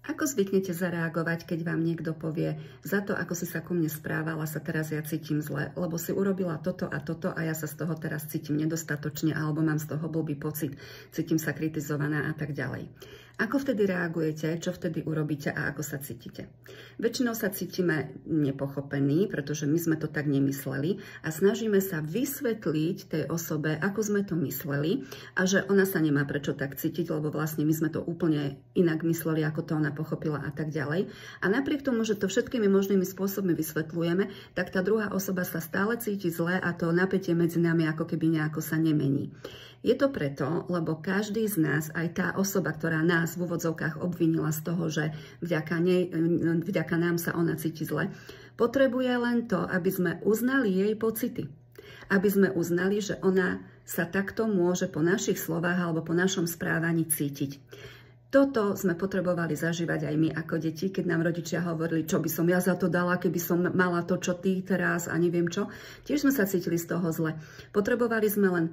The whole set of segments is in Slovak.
Ako zvyknete zareagovať, keď vám niekto povie, za to, ako si sa ku mne správala, sa teraz ja cítim zle, lebo si urobila toto a ja sa z toho teraz cítim nedostatočne, alebo mám z toho blbý pocit, cítim sa kritizovaná a tak ďalej. Ako vtedy reagujete, čo vtedy urobíte a ako sa cítite? Väčšinou sa cítime nepochopení, pretože my sme to tak nemysleli a snažíme sa vysvetliť tej osobe, ako sme to mysleli a že ona sa nemá prečo tak cítiť, lebo vlastne my sme to úplne inak mysleli, ako to ona pochopila a tak ďalej. A napriek tomu, že to všetkými možnými spôsobmi vysvetľujeme, tak tá druhá osoba sa stále cíti zle a to napätie medzi nami ako keby nejako sa nemení. Je to preto, lebo každý z nás, aj tá osoba, ktorá nás v úvodzovkách obvinila z toho, že vďaka nám sa ona cíti zle, potrebuje len to, aby sme uznali jej pocity. Aby sme uznali, že ona sa takto môže po našich slovách alebo po našom správaní cítiť. Toto sme potrebovali zažívať aj my ako deti, keď nám rodičia hovorili, čo by som ja za to dala, keby som mala to, čo ty teraz a neviem čo. Tiež sme sa cítili z toho zle. Potrebovali sme len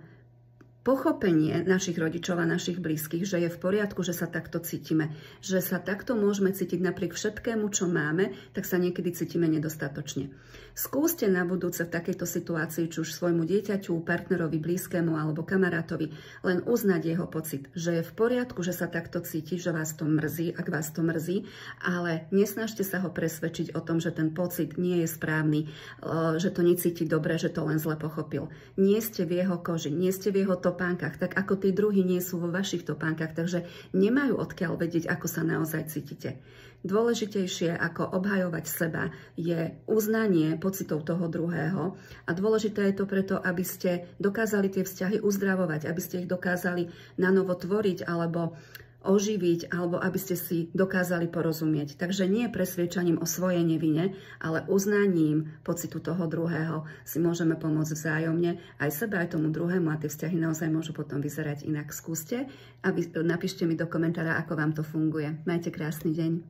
pochopenie našich rodičov a našich blízkych, že je v poriadku, že sa takto cítime, že sa takto môžeme cítiť napriek všetkému, čo máme, tak sa niekedy cítime nedostatočne. Skúste na budúce v takejto situácii, či už svojmu dieťaťu, partnerovi, blízkému alebo kamarátovi, len uznať jeho pocit, že je v poriadku, že sa takto cíti, že vás to mrzí, ak vás to mrzí, ale nesnažte sa ho presvedčiť o tom, že ten pocit nie je správny, že to necíti dobre, že to len zle pochopil. Nie ste v jeho koži, nie ste v jeho topánkach, tak ako tí druhí nie sú vo vašich topánkach, takže nemajú odkiaľ vedieť, ako sa naozaj cítite. Dôležitejšie ako obhajovať seba je uznanie pocitov toho druhého a dôležité je to preto, aby ste dokázali tie vzťahy uzdravovať, aby ste ich dokázali nanovo tvoriť alebo oživiť, alebo aby ste si dokázali porozumieť. Takže nie presviedčaním o svojej nevine, ale uznaním pocitu toho druhého si môžeme pomôcť vzájomne aj sebe, aj tomu druhému a tie vzťahy naozaj môžu potom vyzerať inak. Skúste a napíšte mi do komentára, ako vám to funguje. Majte krásny deň.